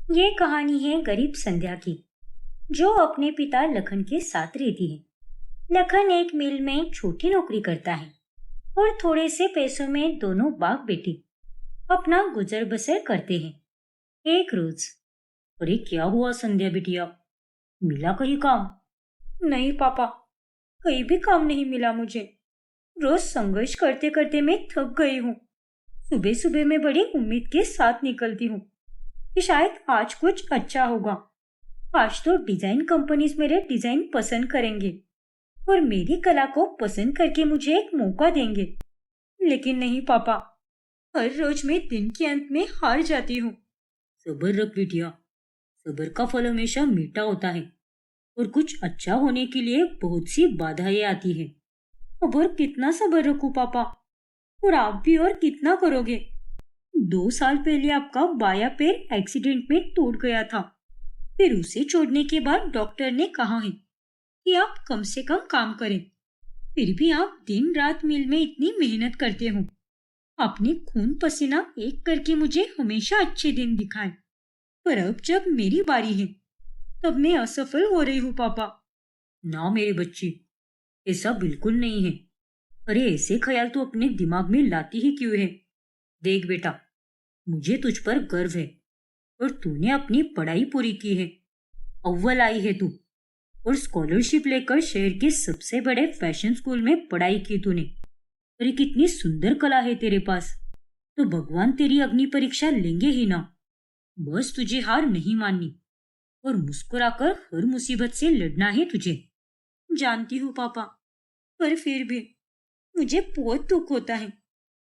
ये कहानी है गरीब संध्या की, जो अपने पिता लखन के साथ रहती है। लखन एक मिल में छोटी नौकरी करता है और थोड़े से पैसों में दोनों बाप बेटी अपना गुजर बसर करते हैं। एक रोज, अरे क्या हुआ संध्या बिटिया, मिला कहीं काम? नहीं पापा, कहीं भी काम नहीं मिला मुझे। रोज संघर्ष करते करते मैं थक गई हूँ। सुबह सुबह मैं बड़ी उम्मीद के साथ निकलती हूँ कि शायद आज कुछ अच्छा होगा। आज तो डिजाइन कंपनीज मेरे डिजाइन पसंद करेंगे और मेरी कला को पसंद करके मुझे एक मौका देंगे। लेकिन नहीं पापा, हर रोज मैं दिन के अंत में हार जाती हूँ। सब्र रख बिटिया, सब्र का फल हमेशा मीठा होता है और कुछ अच्छा होने के लिए बहुत सी बाधाएं आती है। अब और कितना सब्र रखूं पापा, और आप भी और कितना करोगे? 2 साल पहले आपका बायां पैर एक्सीडेंट में टूट गया था। फिर उसे छोड़ने के बाद डॉक्टर ने कहा है कि आप कम से कम काम करें। फिर भी आप दिन रात मिल में इतनी मेहनत करते हो। आपने खून पसीना एक करके मुझे हमेशा अच्छे दिन दिखाए, पर अब जब मेरी बारी है तब मैं असफल हो रही हूँ पापा। ना मेरे बच्चे, ऐसा बिल्कुल नहीं है। अरे ऐसे ख्याल तो अपने दिमाग में लाती ही क्यों है? देख बेटा, मुझे तुझ पर गर्व है और तूने अपनी पढ़ाई पूरी की है। अव्वल आई है तू और स्कॉलरशिप लेकर शहर के सबसे बड़े फैशन स्कूल में पढ़ाई की तूने। अरे कितनी सुंदर कला है तेरे पास। तो भगवान तेरी अग्नि परीक्षा लेंगे ही ना। बस तुझे हार नहीं माननी और मुस्कुराकर हर मुसीबत से लड़ना है तुझे। जानती हूँ पापा, पर फिर भी मुझे बहुत दुख होता है।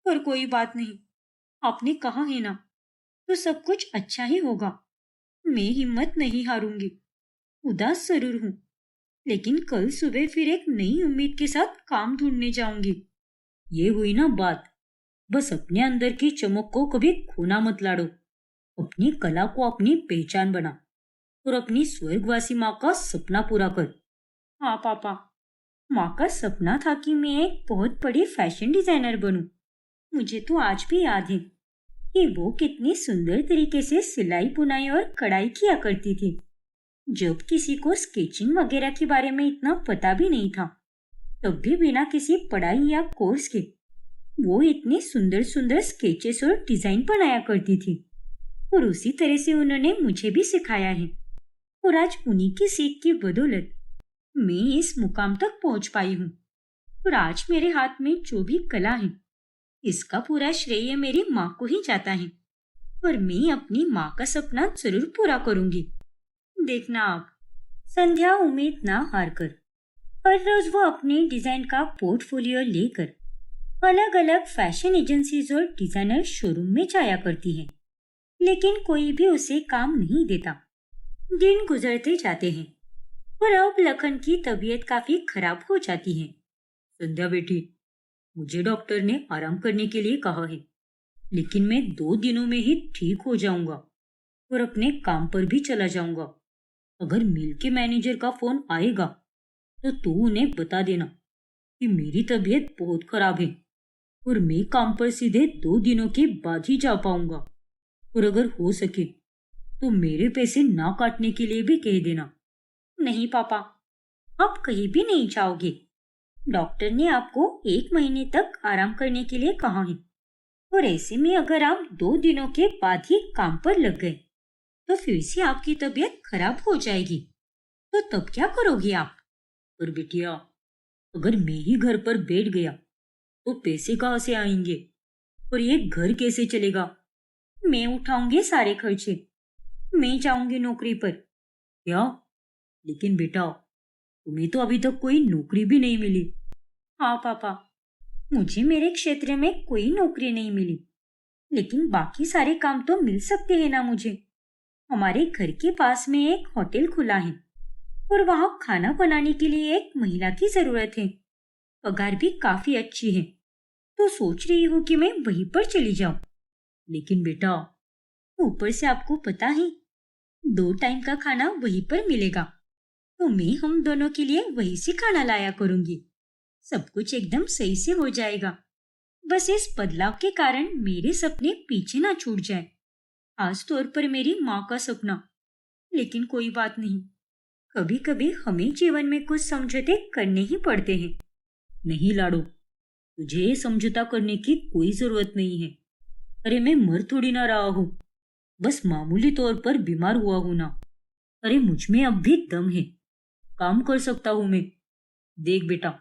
पर कोई बात नहीं, आपने कहा है ना, तो सब कुछ अच्छा ही होगा। मैं हिम्मत नहीं हारूंगी। उदास जरूर हूँ, लेकिन कल सुबह फिर एक नई उम्मीद के साथ काम ढूंढने जाऊंगी। ये हुई ना बात। बस अपने अंदर की चमक को कभी खोना मत लाडो। अपनी कला को अपनी पहचान बना और अपनी स्वर्गवासी माँ का सपना पूरा कर। हाँ पापा, माँ का सपना था कि मैं एक बहुत बड़ी फैशन डिजाइनर बनूं। मुझे तो आज भी याद है कि वो कितनी सुंदर तरीके से सिलाई बुनाई और कढ़ाई किया करती थी। जब किसी को स्केचिंग वगैरह के बारे में इतना पता भी नहीं था, तब भी बिना किसी पढ़ाई या कोर्स के वो इतनी सुंदर सुंदर स्केचेस और डिजाइन बनाया करती थी। और उसी तरह से उन्होंने मुझे भी सिखाया है। और आज उन्हीं की सीख की बदौलत मैं इस मुकाम तक पहुंच पाई हूँ। और आज मेरे हाथ में जो भी कला है, इसका पूरा श्रेय मेरी माँ को ही जाता है। और मैं अपनी माँ का सपना जरूर पूरा करूंगी। देखना आप, संध्या उम्मीद ना हार कर हर रोज वो अपने डिजाइन का पोर्टफोलियो लेकर अलग अलग फैशन एजेंसीज और डिजाइनर शोरूम में जाया करती है। लेकिन कोई भी उसे काम नहीं देता। दिन गुजरते जाते हैं और अब लखन की तबीयत काफी खराब हो जाती है। संध्या बेटी, मुझे डॉक्टर ने आराम करने के लिए कहा है, लेकिन मैं 2 दिनों में ही ठीक हो जाऊंगा और अपने काम पर भी चला जाऊंगा। अगर मिल के मैनेजर का फोन आएगा तो तू उन्हें बता देना कि मेरी तबीयत बहुत खराब है और मैं काम पर सीधे 2 दिनों के बाद ही जा पाऊंगा। और अगर हो सके तो मेरे पैसे ना काटने के लिए भी कह देना। नहीं पापा, आप कहीं भी नहीं जाओगे। डॉक्टर ने आपको 1 महीने तक आराम करने के लिए कहा है। और ऐसे में अगर आप 2 दिनों के बाद ही काम पर लग गए तो फिर से आपकी तबीयत खराब हो जाएगी। तो तब क्या करोगे आप? और बिटिया, अगर मैं ही घर पर बैठ गया तो पैसे कहाँ से आएंगे और ये घर कैसे चलेगा? मैं उठाऊंगी सारे खर्चे। मैं जाऊंगी नौकरी पर। क्या? लेकिन बेटा, तुम्हें तो अभी तक कोई नौकरी भी नहीं मिली। हाँ पापा, मुझे मेरे क्षेत्र में कोई नौकरी नहीं मिली, लेकिन बाकी सारे काम तो मिल सकते हैं ना मुझे। हमारे घर के पास में एक होटल खुला है और वहाँ खाना बनाने के लिए एक महिला की जरूरत है। पगार भी काफी अच्छी है, तो सोच रही हूँ कि मैं वहीं पर चली जाऊँ। लेकिन बेटा, ऊपर से आपको पता है 2 टाइम का खाना वहीं पर मिलेगा, तो मैं हम दोनों के लिए वहीं से खाना लाया करूंगी। सब कुछ एकदम सही से हो जाएगा। बस इस बदलाव के कारण मेरे सपने पीछे ना छूट जाए। खास तौर पर मेरी माँ का सपना। लेकिन कोई बात नहीं, कभी कभी हमें जीवन में कुछ समझौते करने ही पड़ते हैं। नहीं लाडो, तुझे ये समझौता करने की कोई जरूरत नहीं है। अरे मैं मर थोड़ी ना रहा हूँ, बस मामूली तौर पर बीमार हुआ हूँ ना। अरे मुझ में अब भी दम है, काम कर सकता हूँ मैं। देख बेटा,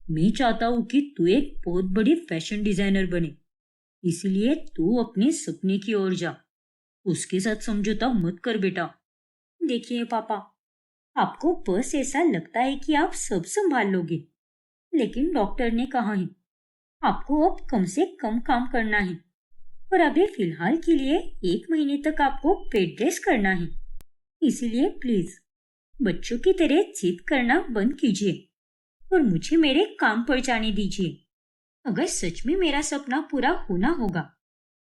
मैं चाहता हूँ कि तू एक बहुत बड़ी फैशन डिजाइनर बने, इसलिए तू अपने सपने की ओर जा। उसके साथ समझौता मत कर बेटा। देखिए पापा, आपको बस ऐसा लगता है कि आप सब संभाल लोगे, लेकिन डॉक्टर ने कहा है आपको अब कम से कम काम करना है और अभी फिलहाल के लिए 1 महीने तक आपको बेड रेस्ट करना है। इसीलिए प्लीज बच्चों की तरह जिद करना बंद कीजिए और मुझे मेरे काम पर जाने दीजिए। अगर सच में मेरा सपना पूरा होना होगा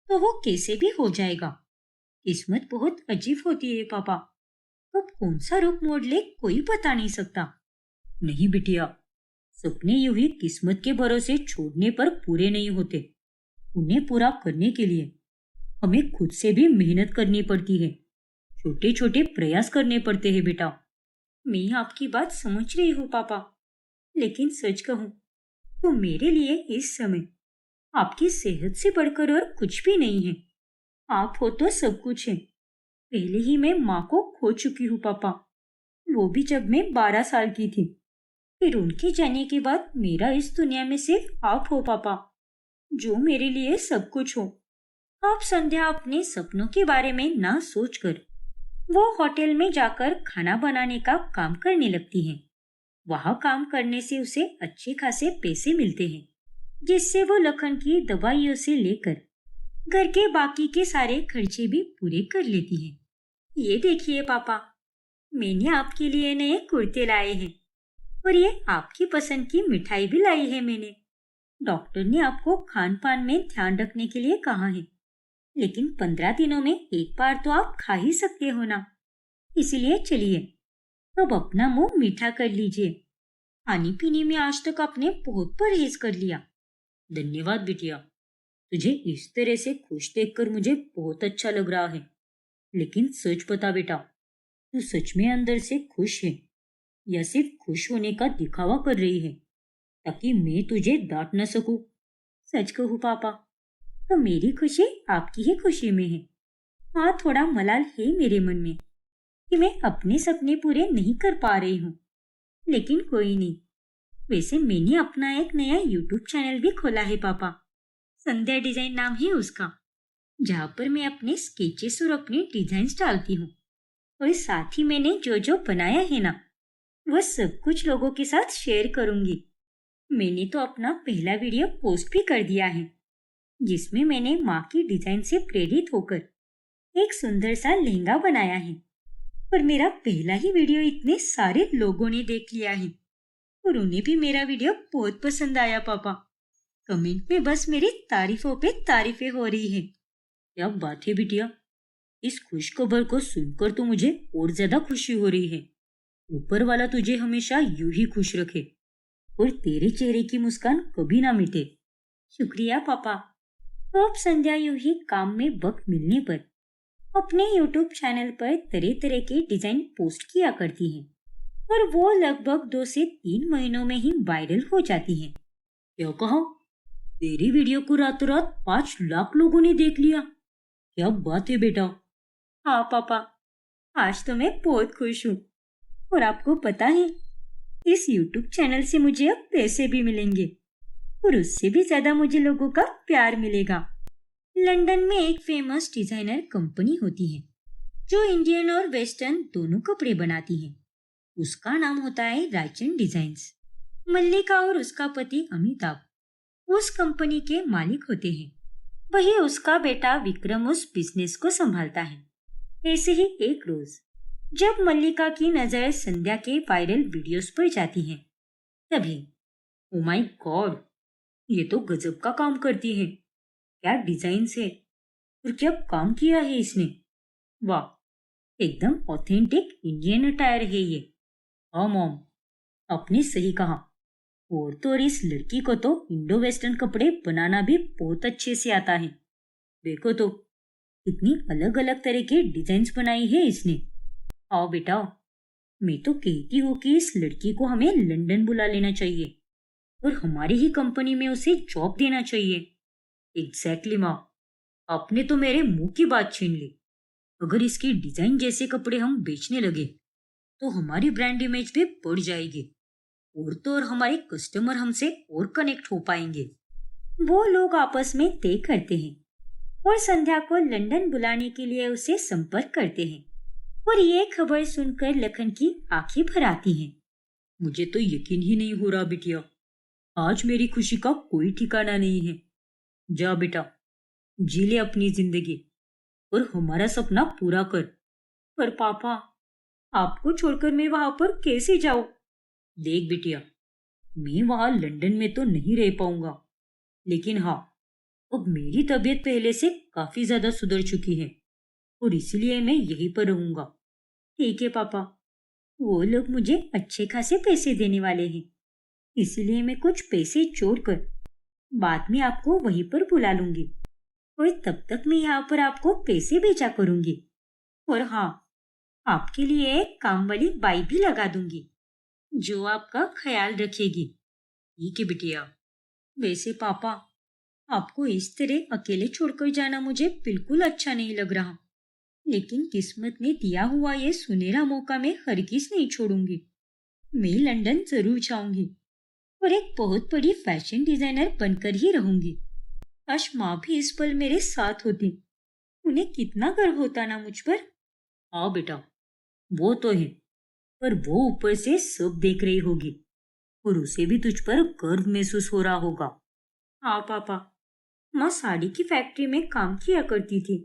तो वो कैसे भी हो जाएगा। किस्मत बहुत अजीब होती है पापा, कब कौन सा रूप मोड़ ले कोई बता नहीं सकता। नहीं बिटिया, सपने यूं ही किस्मत के भरोसे छोड़ने पर पूरे नहीं होते। उन्हें पूरा करने के लिए हमें खुद से भी मेहनत करनी पड़ती है, छोटे छोटे प्रयास करने पड़ते हैं बेटा। मैं आपकी बात समझ रही हूँ पापा, लेकिन सच कहूँ तो मेरे लिए इस समय आपकी सेहत से बढ़कर और कुछ भी नहीं है। आप हो तो सब कुछ है। पहले ही मैं माँ को खो चुकी हूँ पापा, वो भी जब मैं 12 साल की थी। फिर उनके जाने के बाद मेरा इस दुनिया में सिर्फ आप हो पापा, जो मेरे लिए सब कुछ हो। आप संध्या अपने सपनों के बारे में ना सोचकर वो होटल में जाकर खाना बनाने का काम करने लगती हैं। वहाँ काम करने से उसे अच्छे खासे पैसे मिलते हैं, जिससे वो लखन की दवाइयों से लेकर घर के बाकी के सारे खर्चे भी पूरे कर लेती हैं। ये देखिए पापा, मैंने आपके लिए नए कुर्ते लाए हैं और ये आपकी पसंद की मिठाई भी लाई है मैंने। डॉक्टर ने आपको खान पान में ध्यान रखने के लिए कहा है, लेकिन 15 दिनों में एक बार तो आप खा ही सकते हो ना। इसलिए चलिए अब अपना मुंह मीठा कर लीजिए। खाने पीने में आज तक आपने बहुत परहेज कर लिया। धन्यवाद बिटिया, तुझे इस तरह से खुश देखकर मुझे बहुत अच्छा लग रहा है। लेकिन सच बता बेटा, तू सच में अंदर से खुश है या सिर्फ खुश होने का दिखावा कर रही है ताकि मैं तुझे डांट न सकूं? सच कहूं पापा, तो मेरी खुशी आपकी ही खुशी में है। हाँ, थोड़ा मलाल है मेरे मन में कि मैं अपने सपने पूरे नहीं कर पा रही हूँ, लेकिन कोई नहीं। वैसे मैंने अपना एक नया यूट्यूब चैनल भी खोला है पापा, संध्या डिजाइन नाम है उसका, जहाँ पर मैं अपने स्केचेस और अपने डिजाइन्स डालती हूँ। और साथ ही मैंने जो जो बनाया है ना, वो सब कुछ लोगों के साथ शेयर करूंगी। मैंने तो अपना पहला वीडियो पोस्ट भी कर दिया है, जिसमें मैंने माँ की डिजाइन से प्रेरित होकर एक सुंदर सा लहंगा बनाया है। पर मेरा पहला ही वीडियो इतने सारे लोगों ने देख लिया है और उन्हें भी मेरा वीडियो बहुत पसंद आया पापा। कमेंट में बस मेरी तारीफों पे तारीफें हो रही है। क्या बात है बिटिया, इस खुश खबर को सुनकर तो मुझे और ज्यादा खुशी हो रही है। ऊपर वाला तुझे हमेशा यूं ही खुश रखे और तेरे चेहरे की मुस्कान कभी ना मिटे। शुक्रिया पापा। तो अब संध्या यूं ही काम में वक्त मिलने पर अपने यूट्यूब चैनल पर तरह तरह के डिजाइन पोस्ट किया करती हैं और वो लगभग 2 से 3 महीनों में ही वायरल हो जाती हैं। क्या कहा? तेरी वीडियो को रातों रात 5 लाख लोगों ने देख लिया? क्या बात है बेटा। हाँ पापा, आज तो मैं बहुत खुश हूँ। और आपको पता है, इस YouTube चैनल से मुझे अब पैसे भी मिलेंगे और उससे भी ज्यादा मुझे लोगों का प्यार मिलेगा। लंदन में एक फेमस डिजाइनर कंपनी होती है जो इंडियन और वेस्टर्न दोनों कपड़े बनाती है। उसका नाम होता है रायचंद डिजाइन्स। मल्लिका और उसका पति अमिताभ उस कंपनी के मालिक होते हैं। वही उसका बेटा विक्रम उस बिजनेस को संभालता है। ऐसे ही एक रोज जब मल्लिका की नजर संध्या के वायरल वीडियोस पर जाती है, तभी ओ माय गॉड, ये तो गजब का काम करती है। क्या डिजाइन है और क्या काम किया है इसने। वाह, एकदम ऑथेंटिक इंडियन अटायर है ये। हाँ मॉम, आपने सही कहा। और इस लड़की को तो इंडो वेस्टर्न कपड़े बनाना भी बहुत अच्छे से आता है। देखो तो, इतनी अलग अलग तरह के डिजाइन बनाई है इसने। आओ बेटा, मैं तो कहती हूँ कि इस लड़की को हमें लंदन बुला लेना चाहिए और हमारी ही कंपनी में उसे जॉब देना चाहिए। एग्जैक्टली माँ, आपने तो मेरे मुंह की बात छीन ली। अगर इसकी डिजाइन जैसे कपड़े हम बेचने लगे तो हमारी ब्रांड इमेज भी बढ़ जाएगी और तो और हमारे कस्टमर हमसे और कनेक्ट हो पाएंगे। वो लोग आपस में तय करते हैं और संध्या को लंदन बुलाने के लिए उसे संपर्क करते हैं। और ये खबर सुनकर लखन की आंखें भर आती हैं। मुझे तो यकीन ही नहीं हो रहा बिटिया, आज मेरी खुशी का कोई ठिकाना नहीं है। जा बेटा, जी ले अपनी जिंदगी और हमारा सपना पूरा कर। पर पापा, आपको छोड़कर मैं वहां पर कैसे जाऊं? देख बिटिया, मैं वहां लंदन में तो नहीं रह पाऊंगा, लेकिन हाँ, अब मेरी तबीयत पहले से काफी ज्यादा सुधर चुकी है और इसीलिए मैं यहीं पर रहूंगा। ठीक है पापा, वो लोग मुझे अच्छे खासे पैसे देने वाले हैं, इसीलिए मैं कुछ पैसे जोड़कर बाद में आपको वहीं पर बुला लूंगी और तब तक मैं यहाँ पर आपको पैसे भेजा करूंगी। और हाँ, आपके लिए एक काम वाली बाई भी लगा दूंगी जो आपका ख्याल रखेगी। ठीक है बिटिया। वैसे पापा, आपको इस तरह अकेले छोड़कर जाना मुझे बिल्कुल अच्छा नहीं लग रहा, लेकिन किस्मत ने दिया हुआ ये सुनहरा मौका मैं हरगिज नहीं छोड़ूंगी। मैं लंदन जरूर जाऊंगी और एक बहुत बड़ी फैशन डिजाइनर बनकर ही रहूंगी। काश माँ भी इस पल मेरे साथ होती, उन्हें कितना गर्व होता ना मुझ पर। हाँ बेटा, वो तो है, पर वो ऊपर से सब देख रही होगी और उसे भी तुझ पर गर्व महसूस हो रहा होगा। हाँ पापा, माँ साड़ी की फैक्ट्री में काम किया करती थी।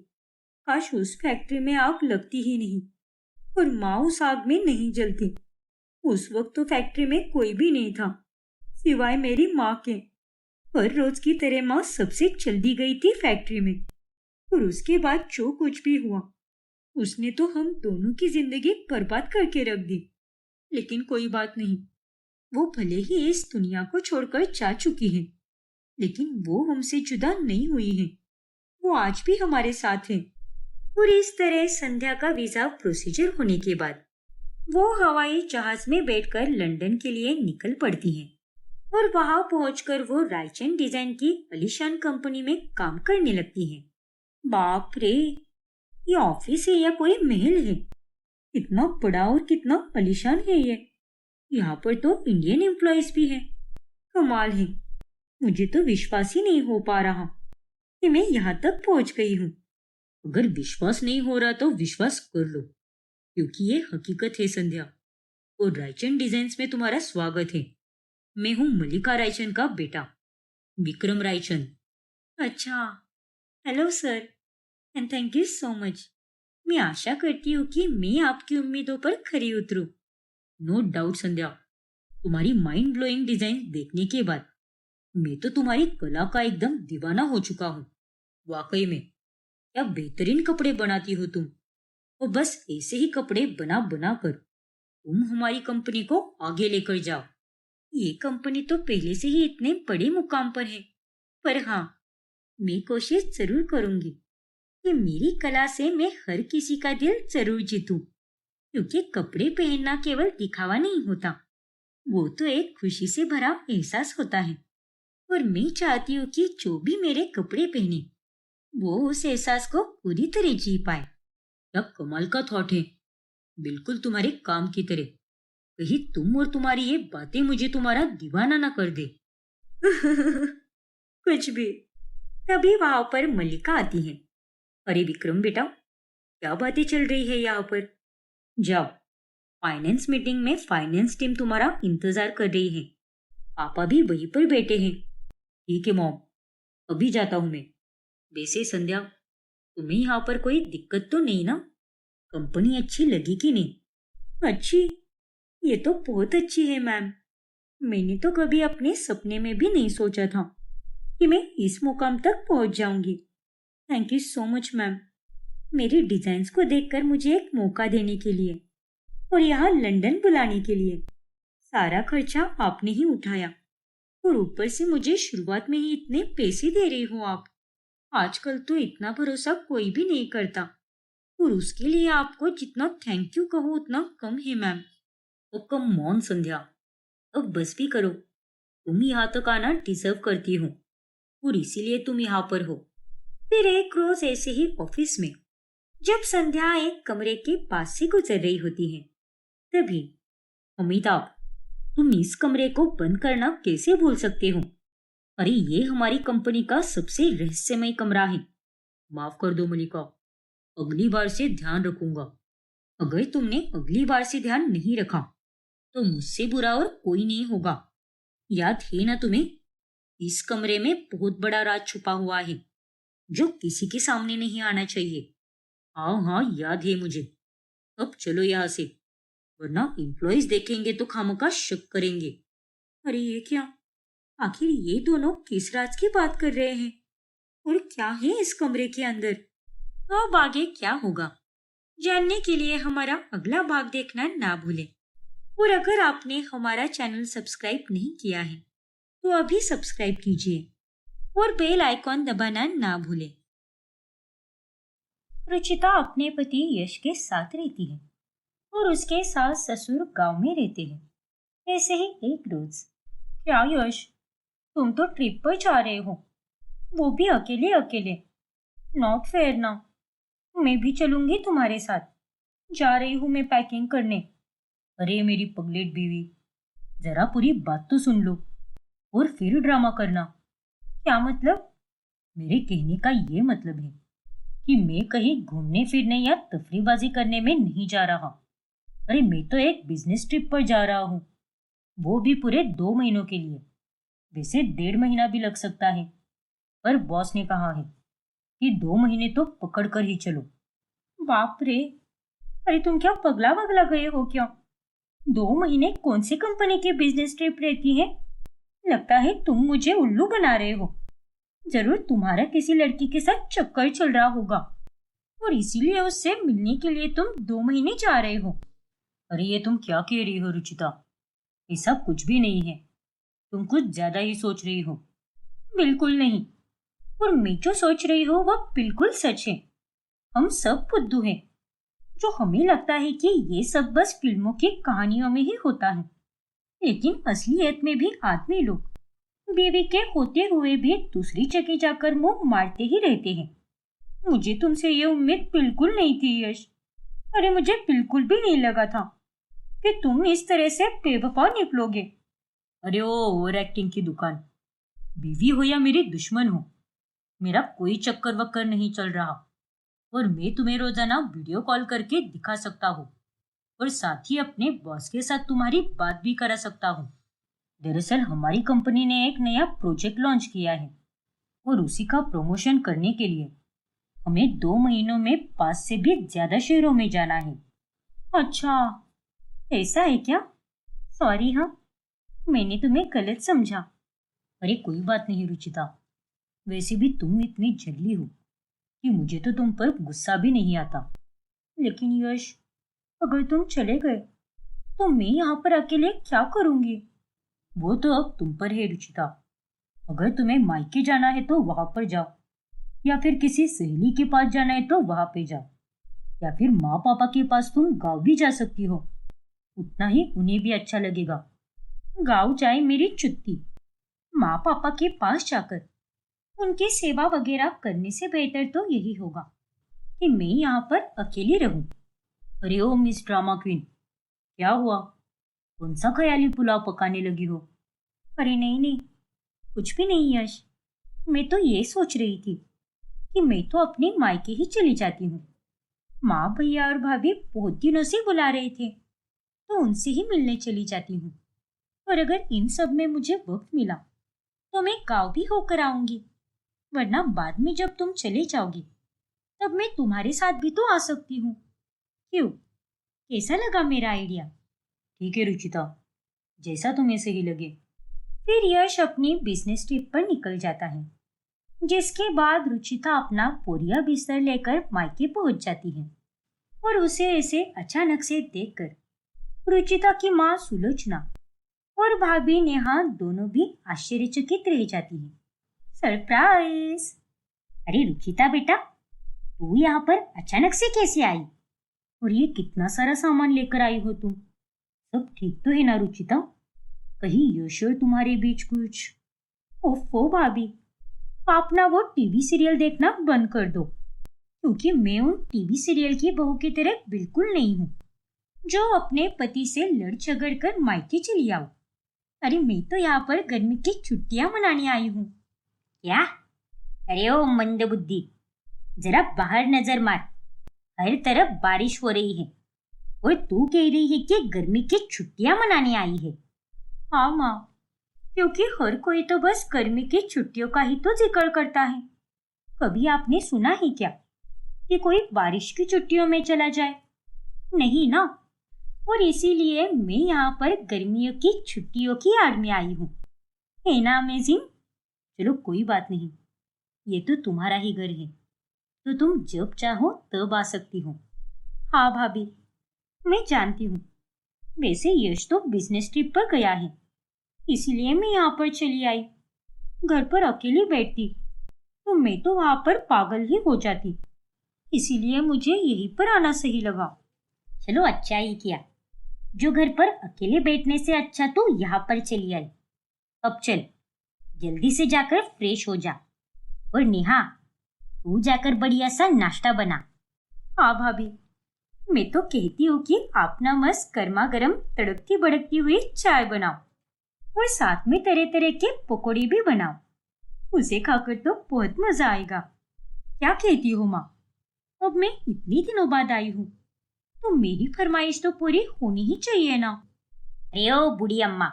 काश उस फैक्ट्री में आग लगती ही नहीं और माँ उस आग में नहीं जलती। उस वक्त तो फैक्ट्री में कोई भी नहीं था सिवाय मेरी माँ के। हर रोज की तरह माँ सबसे जल्दी गई थी फैक्ट्री में और उसके बाद जो कुछ भी हुआ उसने तो हम दोनों की जिंदगी बर्बाद करके रख दी। लेकिन कोई बात नहीं, वो भले ही इस दुनिया को छोड़कर जा चुकी है, लेकिन वो हमसे जुदा नहीं हुई है। वो आज भी हमारे साथ है। और इस तरह संध्या का वीजा प्रोसीजर होने के बाद वो हवाई जहाज में बैठकर लंदन के लिए निकल पड़ती हैं और वहां पहुंचकर वो रायचंद डिजाइन की आलीशान कंपनी में काम करने लगती हैं। बाप रे, ये ऑफिस है या कोई महल है? कितना बड़ा और कितना आलीशान है ये। यहाँ पर तो इंडियन एम्प्लॉयज भी हैं। कमाल है, मुझे तो विश्वास ही नहीं हो पा रहा कि मैं यहाँ तक पहुंच गई हूँ। अगर विश्वास नहीं हो रहा तो विश्वास कर लो, क्योंकि ये हकीकत है संध्या। और रायचंद डिजाइन्स में तुम्हारा स्वागत है। मैं हूँ मल्लिका रायचंद का बेटा, विक्रम रायचंद। अच्छा, hello sir and thank you so much. मैं आशा करती हूँ कि मैं आपकी उम्मीदों पर खरी उतरूं। नो डाउट संध्या, तुम्हारी माइंड ब्लोइंग डिजाइन देखने के बाद मैं तो तुम्हारी कला का एकदम दीवाना हो चुका हूँ। वाकई में क्या बेहतरीन कपड़े बनाती हो तुम। और बस ऐसे ही कपड़े बना बना कर तुम हमारी कंपनी को आगे लेकर जाओ। ये कंपनी तो पहले से ही इतने बड़े मुकाम पर है, पर हाँ, मैं कोशिश जरूर करूंगी कि मेरी कला से मैं हर किसी का दिल जरूर जीतूं, क्योंकि कपड़े पहनना केवल दिखावा नहीं होता, वो तो एक खुशी से भरा एहसास होता है। और मैं चाहती हूँ कि जो भी मेरे कपड़े पहने वो उस एहसास को पूरी तरह जी पाए। क्या कमाल का थॉट है, बिल्कुल तुम्हारे काम की तरह। कहीं तुम और तुम्हारी ये बातें मुझे तुम्हारा दीवाना ना कर दे। कुछ भी। तभी वहां पर मल्लिका आती है। अरे विक्रम बेटा, क्या बातें चल रही है यहाँ पर? जाओ, फाइनेंस मीटिंग में फाइनेंस टीम तुम्हारा इंतजार कर रही है। पापा भी वहीं पर बैठे हैं। ठीक है मॉम, अभी जाता हूँ मैं। वैसे संध्या, तुम्हें यहाँ पर कोई दिक्कत तो नहीं ना? कंपनी अच्छी लगी कि नहीं? अच्छी? ये तो बहुत अच्छी है मैम। मैंने तो कभी अपने सपने में भी नहीं सोचा था कि मैं इस मुकाम तक पहुंच जाऊंगी। Thank you so much ma'am, मेरी डिजाइन्स को देखकर मुझे एक मौका देने के लिए और यहाँ लंदन बुलाने के लिए। सारा खर्चा आपने ही उठाया और ऊपर से मुझे शुरुआत में ही इतने पैसे दे रही हो आप। आजकल तो इतना भरोसा कोई भी नहीं करता, और उसके लिए आपको जितना थैंक यू कहो उतना कम है मैम। ओ कम ऑन संध्या, अब बस भी करो। तुम यहाँ तक आना डिजर्व करती हो, और इसीलिए तुम यहाँ पर हो। फिर एक रोज ऐसे ही ऑफिस में जब संध्या एक कमरे के पास से गुजर रही होती है, तभी अमिताभ, तुम इस कमरे को बंद करना कैसे भूल सकते हो? अरे ये हमारी कंपनी का सबसे रहस्यमय कमरा है। माफ कर दो मलिका, अगली बार से ध्यान रखूंगा। अगर तुमने अगली बार से ध्यान नहीं रखा तो मुझसे बुरा और कोई नहीं होगा। याद है ना तुम्हें? इस कमरे में बहुत बड़ा राज छुपा हुआ है जो किसी के सामने नहीं आना चाहिए। हाँ हाँ, याद है मुझे। अब चलो यहाँ से, वरना एम्प्लॉयज देखेंगे तो खामखा शक करेंगे। अरे ये क्या, आखिर ये दोनों किस राज की बात कर रहे हैं, और क्या है इस कमरे के अंदर? तो अब आगे क्या होगा जानने के लिए हमारा अगला भाग देखना ना भूलें। और अगर आपने हमारा चैनल सब्सक्राइब नहीं किया है तो अभी सब्सक्राइब कीजिए और बेल आइकॉन दबाना ना भूलें। रुचिता अपने पति यश के साथ रहती है और उसके सास ससुर गांव में रहते हैं। ऐसे ही एक रोज, क्या यश, तुम तो ट्रिप पर जा रहे हो, वो भी अकेले अकेले? नॉट फेयर ना। मैं भी चलूंगी तुम्हारे साथ। जा रही हूँ मैं पैकिंग करने। अरे मेरी पगलेट बीवी, जरा पूरी बात तो सुन लो और फिर ड्रामा करना। क्या मतलब? मेरे कहने का ये मतलब है कि मैं कहीं घूमने फिरने या तफरीबाजी करने में नहीं जा रहा। अरे मैं तो एक बिजनेस ट्रिप पर जा रहा हूँ, वो भी पूरे 2 महीनों के लिए। वैसे 1.5 महीना भी लग सकता है, पर बॉस ने कहा है कि 2 महीने तो पकड़ कर ही चलो। बाप रे, अरे तुम क्या पगला वगला गए हो क्या? 2 महीने कौन सी कंपनी की बिजनेस ट्रिप रहती है? लगता है तुम मुझे उल्लू बना रहे हो। जरूर तुम्हारा किसी लड़की के साथ चक्कर चल रहा होगा और इसीलिए उससे मिलने के लिए तुम 2 महीने जा रहे हो। अरे ये तुम क्या कह रही हो रुचिता? ऐसा कुछ भी नहीं है, तुम कुछ ज्यादा ही सोच रही हो। बिल्कुल नहीं, और मैं जो सोच रही हूँ वह बिल्कुल सच है। हम सब बुद्धू हैं, जो हमें लगता है कि ये सब बस फिल्मों की कहानियों में ही होता है, लेकिन असलियत में भी आदमी लोग बीवी के होते हुए भी दूसरी जगह जाकर मुंह मारते ही रहते हैं। मुझे तुमसे ये उम्मीद बिल्कुल नहीं थी यश। अरे मुझे बिल्कुल भी नहीं लगा था कि तुम इस तरह से बेवफा निकलोगे। अरे ओ ओवर एक्टिंग की दुकान, बीवी हो या मेरी दुश्मन हो, मेरा कोई चक्कर वक्कर नहीं चल रहा। और मैं तुम्हें रोजाना वीडियो कॉल करके दिखा सकता हूँ, और साथ ही अपने बॉस के साथ तुम्हारी बात भी करा सकता हूँ। दरअसल हमारी कंपनी ने एक नया प्रोजेक्ट लॉन्च किया है, और उसी का प्रमोशन करने के लिए हमें 2 महीनों में 5 से भी ज्यादा शहरों में जाना है। अच्छा, ऐसा है क्या? सॉरी, हाँ, मैंने तुम्हें गलत समझा। अरे कोई बात नहीं रुचिता, वैसे भी तुम इतनी जल्दी हो कि मुझे तो तुम पर गुस्सा भी नहीं आता। लेकिन यश, अगर तुम चले गए तो मैं यहाँ पर अकेले क्या करूंगी? वो तो अब तुम पर है रुचिता। अगर तुम्हें मायके जाना है तो वहां पर जाओ, या फिर किसी सहेली के पास जाना है तो वहां पे जाओ, या फिर माँ पापा के पास तुम गाँव भी जा सकती हो। उतना ही उन्हें भी अच्छा लगेगा। गाँव जाए मेरी चुत्ती, माँ पापा के पास जाकर उनकी सेवा वगैरह करने से बेहतर तो यही होगा कि मैं यहाँ पर अकेली रहूं। अरे ओ मिस ड्रामा क्वीन, क्या हुआ? कौन सा ख्याली पुलाव पकाने लगी हो? अरे नहीं नहीं, कुछ भी नहीं यश। मैं तो ये सोच रही थी कि मैं तो अपने मायके ही चली जाती हूँ। माँ भैया और भाभी बहुत दिनों से बुला रहे थे, तो उनसे ही मिलने चली जाती हूँ। और अगर इन सब में मुझे वक्त मिला तो मैं गाँव भी होकर आऊंगी, वरना बाद में जब तुम चले जाओगी तब मैं तुम्हारे साथ भी तो आ सकती हूँ। क्यों, कैसा लगा मेरा आइडिया? ठीक है रुचिता, जैसा तुम्हें सही लगे। फिर यश अपनी बिजनेस ट्रिप पर निकल जाता है, जिसके बाद रुचिता अपना बोरिया बिस्तर लेकर मायके पहुंच जाती है। और उसे ऐसे अचानक से देखकर रुचिता की माँ सुलोचना और भाभी नेहा दोनों भी आश्चर्यचकित रह जाती है। सरप्राइज! अरे रुचिता बेटा, तू यहाँ पर अचानक से कैसे आई? और ये कितना सारा सामान लेकर आई हो तुम? सब ठीक तो है ना रुचिता? कहीं यश और तुम्हारे बीच कुछ? ओफो भाभी, आप ना वो टीवी सीरियल देखना बंद कर दो, क्योंकि मैं उन टीवी सीरियल की बहू की तरह बिल्कुल नहीं हूँ जो अपने पति से लड़ झगड़ कर मायके चली आओ। अरे मैं तो यहाँ पर गर्मी की छुट्टियां मनाने आई हूँ। क्या? अरे ओ मंद बुद्धि, जरा बाहर नजर मार। हर तरफ बारिश हो रही है और तू कह रही है कि गर्मी की छुट्टियां मनाने आई है। हाँ माँ, क्योंकि हर कोई तो बस गर्मी की छुट्टियों का ही तो जिक्र करता है। कभी आपने सुना है क्या कि कोई बारिश की छुट्टियों में चला जाए? नहीं ना। और इसीलिए मैं यहाँ पर गर्मियों की छुट्टियों की आड़ में आई हूँ। है ना अमेजिंग? चलो कोई बात नहीं, ये तो तुम्हारा ही घर है, तो तुम जब चाहो तब आ सकती हो। हाँ भाभी, मैं जानती हूँ। वैसे यश तो बिजनेस ट्रिप पर गया है, इसीलिए मैं यहाँ पर चली आई। घर पर अकेली बैठती तो मैं तो वहाँ पर पागल ही हो जाती, इसीलिए मुझे यहीं पर आना सही लगा। चलो अच्छा ही किया, जो घर पर अकेले बैठने से अच्छा तो यहाँ पर चली आई। अब चल, जल्दी से जाकर फ्रेश हो जा। और नेहा, तू जाकर बढ़िया सा नाश्ता बना। हाँ भाभी, मैं तो कहती हूँ कि आप ना मस्त गर्मा गर्म तड़कती भड़कती हुई चाय बनाओ और साथ में तरह तरह के पकौड़े भी बनाओ। उसे खाकर तो बहुत मजा आएगा। क्या कहती हो माँ? अब मैं इतने दिनों बाद आई हूँ तो मेरी फरमाइश तो पूरी होनी ही चाहिए ना। अरे ओ बूढ़ी अम्मा,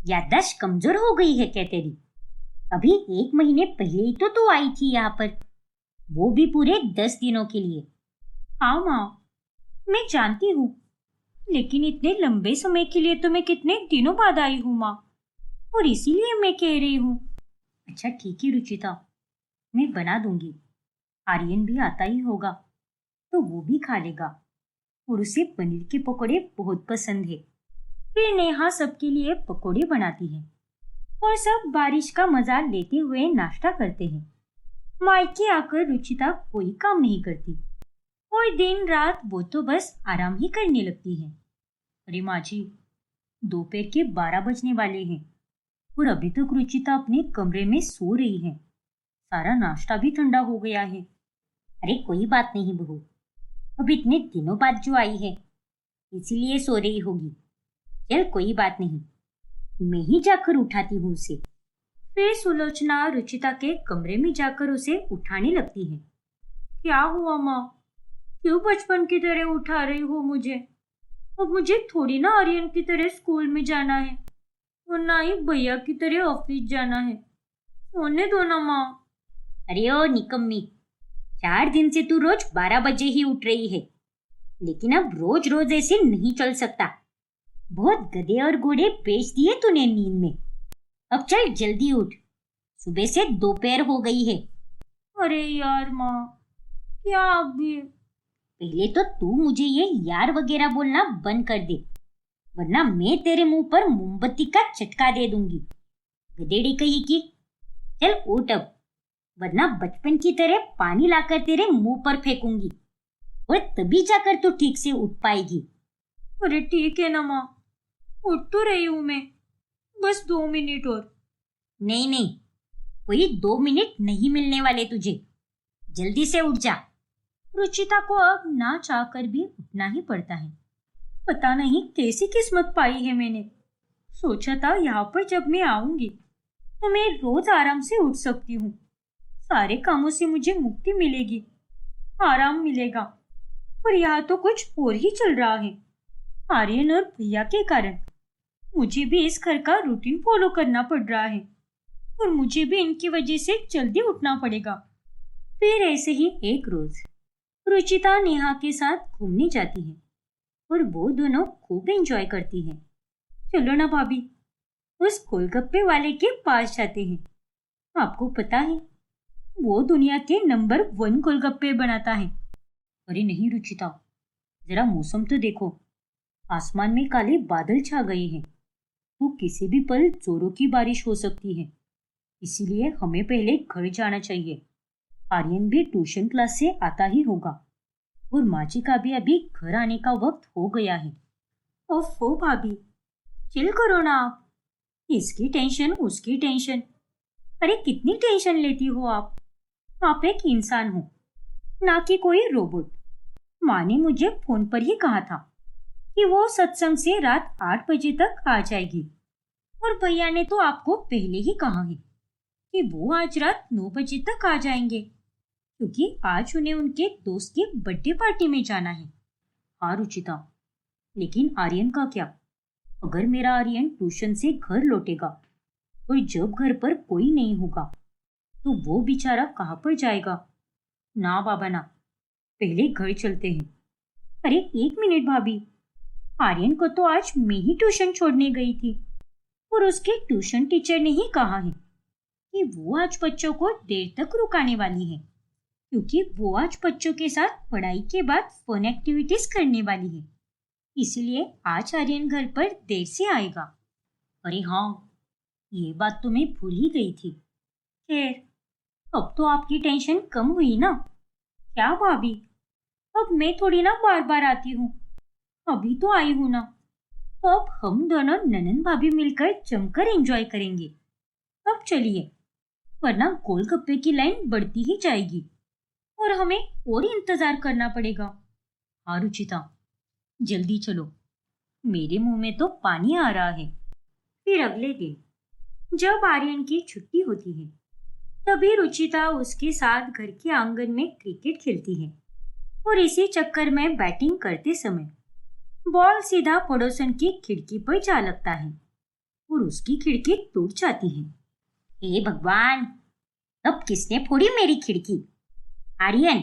याददाश्त कमजोर हो गई है क्या तेरी? अभी 1 महीने पहले ही तो तू आई थी यहाँ पर, वो भी पूरे 10 दिनों के लिए। हाँ माँ, मैं जानती हूँ, लेकिन इतने लंबे समय के लिए तो मैं कितने दिनों बाद आई हूँ माँ, और इसीलिए मैं कह रही हूँ। अच्छा ठीक है रुचिता, मैं बना दूंगी। आर्यन भी आता ही होगा तो वो भी खा लेगा, और उसे पनीर के पकौड़े बहुत पसंद है। फिर नेहा सबके लिए पकौड़े बनाती है और सब बारिश का मजा लेते हुए नाश्ता करते हैं। मायके आकर रुचिता कोई काम नहीं करती और दिन रात वो तो बस आराम ही करने लगती है। अरे माँ जी, दोपहर के 12 बजने वाले हैं और अभी तक रुचिता अपने कमरे में सो रही है। सारा नाश्ता भी ठंडा हो गया है। अरे कोई बात नहीं बहू, अब इतने दिनों बाद जो आई है इसीलिए सो रही होगी। चल कोई बात नहीं, मैं ही जाकर उठाती हूँ उसे। फिर सुलोचना रुचिता के कमरे में जाकर उसे उठाने लगती है। क्या हुआ माँ? क्यों बचपन की तरह उठा रही हो मुझे? अब मुझे थोड़ी ना आर्यन की तरह स्कूल में जाना है और ना ही भैया की तरह ऑफिस जाना है। सोने दो ना माँ। अरे ओ निकम्मी, 4 दिन से तू रोज 12 बजे ही उठ रही है, लेकिन अब रोज रोज ऐसे नहीं चल सकता। बहुत गधे और घोड़े बेच दिए तूने नींद में। अब चल जल्दी उठ, सुबह से दोपहर हो गई है। अरे यार माँ, क्या अभी? पहले तो तू मुझे ये यार वगैरह बोलना बंद कर दे, वरना मैं तेरे मुंह पर मोमबत्ती का चटका दे दूंगी, गधेड़ी कही की। चल उठ अब, वरना बचपन की तरह पानी लाकर तेरे मुंह पर फेंकूंगी और तभी जाकर तू ठीक से उठ पाएगी। अरे ठीक है ना माँ, उठ तो रही हूँ मैं, बस 2 मिनट और। नहीं नहीं, कोई 2 मिनट नहीं मिलने वाले तुझे, जल्दी से उठ जा। रुचिता को अब ना चाहकर भी उठना ही पड़ता है। पता नहीं कैसी किस्मत पाई है मैंने। सोचा था यहाँ पर जब मैं आऊंगी तो मैं रोज आराम से उठ सकती हूँ, सारे कामों से मुझे मुक्ति मिलेगी, आराम मिलेगा। पर यहाँ तो कुछ और ही चल रहा है। आर्यन और भैया के कारण मुझे भी इस घर का रूटीन फॉलो करना पड़ रहा है और मुझे भी इनकी वजह से जल्दी उठना पड़ेगा। फिर ऐसे ही एक रोज रुचिता नेहा के साथ घूमने जाती है और वो दोनों खूब एंजॉय करती हैं। चलो ना भाभी, उस गोलगप्पे वाले के पास जाते हैं। आपको पता है वो दुनिया के नंबर 1 गोलगप्पे बनाता है। अरे नहीं रुचिता, जरा मौसम तो देखो, आसमान में काले बादल छा गए हैं, तो किसी भी पल जोरों की बारिश हो सकती है, इसीलिए हमें पहले घर जाना चाहिए। आर्यन भी ट्यूशन क्लास से आता ही होगा और माची का भी अभी घर आने का वक्त हो गया है। ओफो भाभी, चिल करो ना आप। इसकी टेंशन उसकी टेंशन। अरे कितनी टेंशन लेती हो आप? आप एक इंसान हो, ना कि कोई रोबोट। माँ ने मुझे फोन पर ही कहा था कि वो सत्संग से रात 8 बजे तक आ जाएगी, और भैया ने तो आपको पहले ही कहा है कि वो आज रात 9 बजे तक आ जाएंगे, क्योंकि आज उन्हें उनके दोस्त की बर्थडे पार्टी में जाना है। हाँ रुचिता, लेकिन आर्यन का क्या? अगर मेरा आर्यन ट्यूशन से घर लौटेगा और जब घर पर कोई नहीं होगा तो वो बेचारा कहाँ पर जाएगा? ना बाबा ना, पहले घर चलते हैं। अरे एक मिनट भाभी, आर्यन को तो आज मैं ही ट्यूशन छोड़ने गई थी और उसके ट्यूशन टीचर ने ही कहा है कि वो आज बच्चों को देर तक रुकाने वाली है, क्योंकि वो आज बच्चों के साथ पढ़ाई के बाद फन एक्टिविटीज करने वाली है। इसलिए आज आर्यन घर पर देर से आएगा। अरे हाँ, ये बात तो मैं भूल ही गई थी। खैर, अब तो आपकी टेंशन कम हुई ना? क्या भाभी, अब मैं थोड़ी ना बार बार आती हूँ, अभी तो आई हूँ ना। तो अब हम दोनों ननन भाभी मिलकर जमकर एंजॉय करेंगे। अब चलिए, वरना गोलगप्पे की लाइन बढ़ती ही जाएगी और हमें और इंतजार करना पड़ेगा। हाँ रुचिता, जल्दी चलो, मेरे मुंह में तो पानी आ रहा है। फिर अगले दिन जब आर्यन की छुट्टी होती है, तभी रुचिता उसके साथ घर के आंगन में क्रिकेट खेलती है और इसी चक्कर में बैटिंग करते समय बॉल सीधा पड़ोसन की खिड़की पर जा लगता है और उसकी खिड़की टूट जाती है। हे भगवान, अब किसने फोड़ी मेरी खिड़की? आर्यन,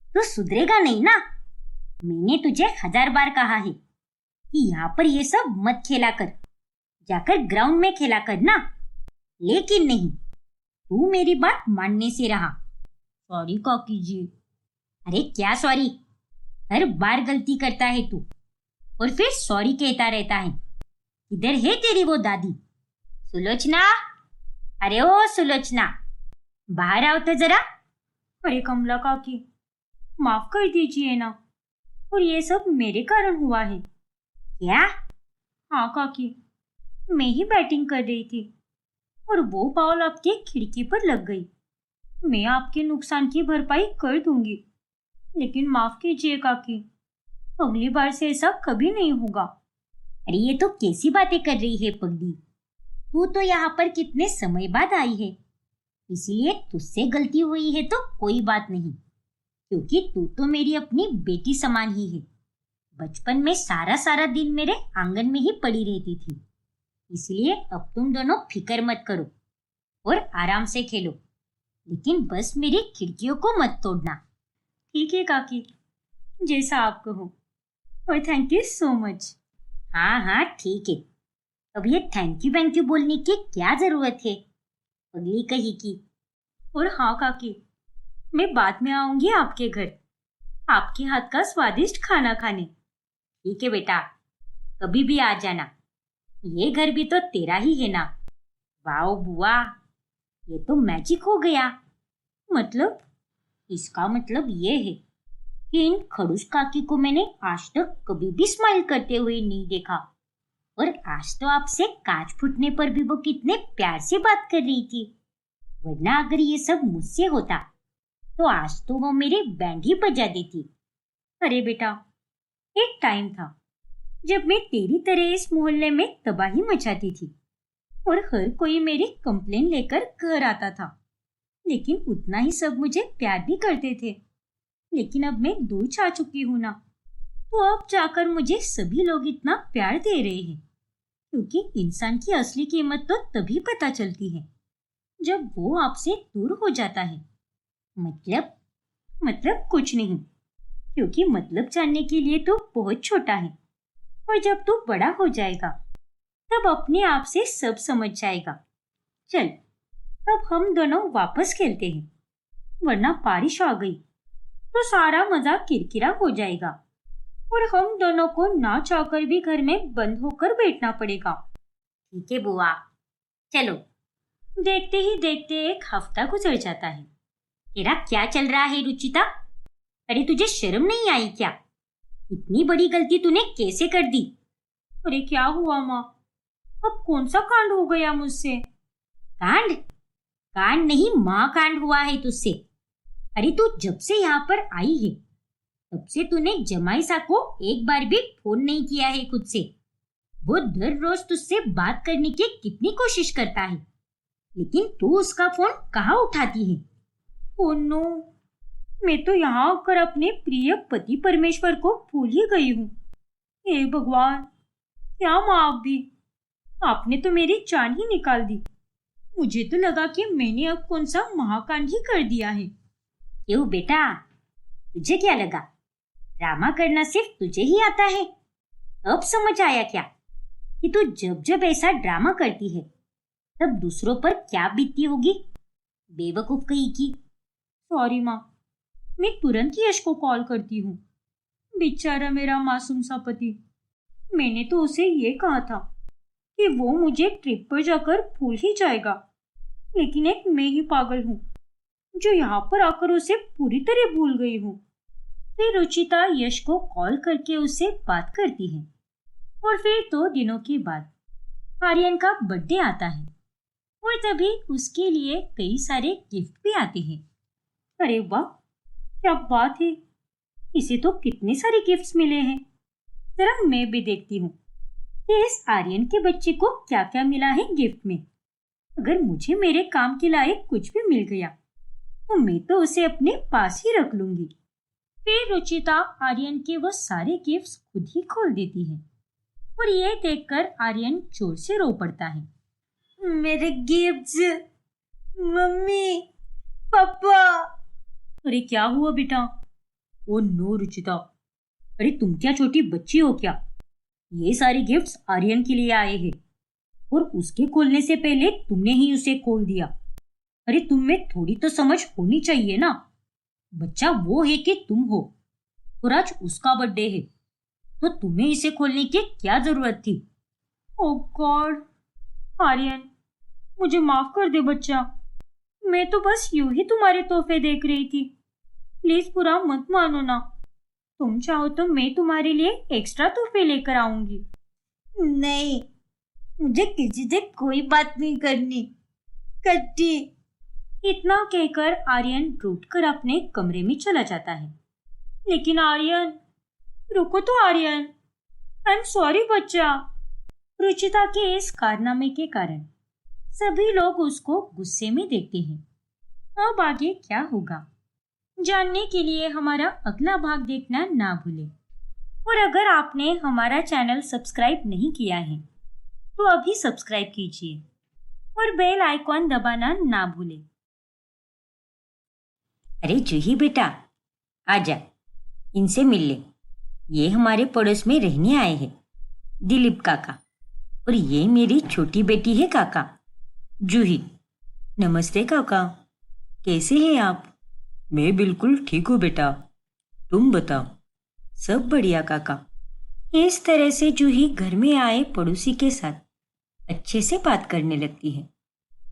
तो सुधरेगा नहीं ना? मैंने तुझे 1000 बार कहा है कि यहाँ पर ये सब मत खेला कर, जाकर ग्राउंड में खेला कर ना, लेकिन नहीं, तू मेरी बात मानने से रहा। सॉरी काकी जी। अरे क्या सॉरी, हर बार गलती करता है तू और फिर सॉरी कहता रहता है। इधर है तेरी वो दादी सुलोचना। अरे ओ सुलोचना, बाहर आओ तो जरा। अरे कमला काकी, माफ कर दीजिए ना, और ये सब मेरे कारण हुआ है। क्या? हाँ काकी, मैं ही बैटिंग कर रही थी और वो बॉल आपके खिड़की पर लग गई। मैं आपके नुकसान की भरपाई कर दूंगी, लेकिन माफ कीजिए काकी, अगली बार से ऐसा कभी नहीं होगा। अरे ये तो कैसी बातें कर रही है पगली? तू तो यहाँ पर कितने समय बाद आई है, इसलिए तुझसे गलती हुई है तो कोई बात नहीं, क्योंकि तू तो मेरी अपनी बेटी समान ही है। बचपन में सारा सारा दिन मेरे आंगन में ही पड़ी रहती थी, इसलिए अब तुम दोनों फिक्र मत करो और आराम से खेलो, लेकिन बस मेरी खिड़कियों को मत तोड़ना। ठीक है काकी, जैसा आप कहो, और थैंक यू सो मच। हाँ हाँ ठीक है, अब ये थैंक यू बोलने की क्या जरूरत है, अगली कही की। और हाँ काकी, मैं बाद में आऊंगी आपके घर, आपके हाथ का स्वादिष्ट खाना खाने। ठीक है बेटा, कभी भी आ जाना, ये घर भी तो तेरा ही है ना। वाओ बुआ, ये तो मैजिक हो गया। मतलब? इसका मतलब ये है कि इन खड़ूस काकी को मैंने आज तक कभी भी स्माइल करते हुए नहीं देखा, और आज तो आपसे कांच फूटने पर भी वो कितने प्यार से बात कर रही थी। वरना अगर ये सब मुझसे होता तो आज तो वो मेरे बैंड ही बजा देती। अरे बेटा, एक टाइम था जब मैं तेरी तरह इस मोहल्ले में तबाही मचाती थी और हर कोई मेरी कंप्लेन लेकर घर आता था, लेकिन उतना ही सब मुझे प्यार भी करते थे। लेकिन अब मैं दूर जा चुकी हूँ ना, तो अब जाकर मुझे सभी लोग इतना प्यार दे रहे हैं, क्योंकि इंसान की असली कीमत तो तभी पता चलती है जब वो आपसे दूर हो जाता है। मतलब कुछ नहीं, क्योंकि मतलब जानने के लिए तो बहुत छोटा है, और जब तू बड़ा हो जाएगा तब अपने आप से सब समझ जाएगा। चल, अब हम दोनों वापस खेलते हैं, वरना बारिश आ गई तो सारा मजा किरकिरा हो जाएगा और हम दोनों को ना चाहकर भी घर में बंद होकर बैठना पड़ेगा। ठीक है बुआ, चलो। देखते ही देखते एक हफ्ता गुजर जाता है। तेरा क्या चल रहा है रुचिता? अरे तुझे शर्म नहीं आई क्या? इतनी बड़ी गलती तूने कैसे कर दी? अरे क्या हुआ माँ? अब कौन सा कांड हो गया मुझसे? कांड? कांड नहीं, माँ कांड हुआ है तुझसे। अरे तू जब से यहाँ पर आई है तब से तूने जमाई सा को एक बार भी फोन नहीं किया है खुद से। वो हर रोज तुझसे बात करने की कितनी कोशिश करता है, लेकिन तू उसका फोन कहाँ उठाती है? ओह नो, मैं तो यहाँ आकर अपने प्रिय पति परमेश्वर को भूल ही गई हूँ। हे भगवान, क्या माँ आप भी? आपने तो मेरी जान ही निकाल दी। मुझे तो लगा कि मैंने अब कौन सा महाकांड ही कर दिया है। क्यों बेटा, तुझे क्या लगा ड्रामा करना सिर्फ तुझे ही आता है? अब समझ आया क्या कि तू जब जब ऐसा ड्रामा करती है तब दूसरों पर क्या बीतती होगी? बेवकूफ कहीं की। सॉरी माँ, मैं तुरंत यश को कॉल करती हूँ। बेचारा मेरा मासूम सा पति। मैंने तो उसे ये कहा था कि वो मुझे ट्रिप पर जाकर भूल ही जाएगा, लेकिन एक मैं ही पागल हूँ जो यहाँ पर आकर उसे पूरी तरह भूल गई हूँ। फिर रुचिता यश को कॉल करके उससे बात करती है और फिर 2 दिनों के बाद आर्यन का बर्थडे आता है और तभी उसके लिए कई सारे गिफ्ट भी आते हैं। अरे वाह, क्या बात है! इसे तो कितने सारे गिफ्ट्स मिले हैं। जरा मैं भी देखती हूँ कि इस आर्यन के बच्चे को क्या क्या मिला है गिफ्ट में। अगर मुझे मेरे काम के लायक कुछ भी मिल गया तो मैं तो उसे अपने पास ही रख लूंगी। फिर रुचिता आर्यन के वो सारे गिफ्ट्स खुद ही खोल देती है और ये देखकर आर्यन जोर से रो पड़ता है। मेरे गिफ्ट्स, मम्मी, पापा। अरे क्या हुआ बेटा? ओ नो रुचिता, अरे तुम क्या छोटी बच्ची हो क्या? ये सारे गिफ्ट्स आर्यन के लिए आए हैं और उसके खोलने से पहले तुमने ही उसे खोल दिया। अरे तुम में थोड़ी तो समझ होनी चाहिए ना। बच्चा वो है कि तुम हो और आज उसका बर्थडे है, तो तुम्हें इसे खोलने की क्या जरूरत थी? ओह गॉड, आर्यन मुझे माफ कर दे बच्चा। मैं तो बस यूं ही तुम्हारे तोहफे देख रही थी। प्लीज बुरा मत मानो ना। तुम चाहो तो मैं तुम्हारे लिए एक्स्ट्रा तोहफे लेकर आऊंगी। नहीं, मुझे किसी से कोई बात नहीं करनी। कट्टी। इतना कहकर आर्यन रूठकर अपने कमरे में चला जाता है। लेकिन आर्यन, रुको तो आर्यन, आई एम सॉरी बच्चा। रुचिता के इस कारनामे के कारण सभी लोग उसको गुस्से में देखते हैं। अब आगे क्या होगा जानने के लिए हमारा अगला भाग देखना ना भूलें। और अगर आपने हमारा चैनल सब्सक्राइब नहीं किया है तो अभी सब्सक्राइब कीजिए और बेल आइकॉन दबाना ना भूलें। अरे जूही बेटा, आजा, इनसे मिल ले। ये हमारे पड़ोस में रहने आए हैं, दिलीप काका, और ये मेरी छोटी बेटी है काका, जूही। नमस्ते काका, कैसे हैं आप? मैं बिल्कुल ठीक हूँ बेटा, तुम बताओ। सब बढ़िया काका। इस तरह से जूही घर में आए पड़ोसी के साथ अच्छे से बात करने लगती है।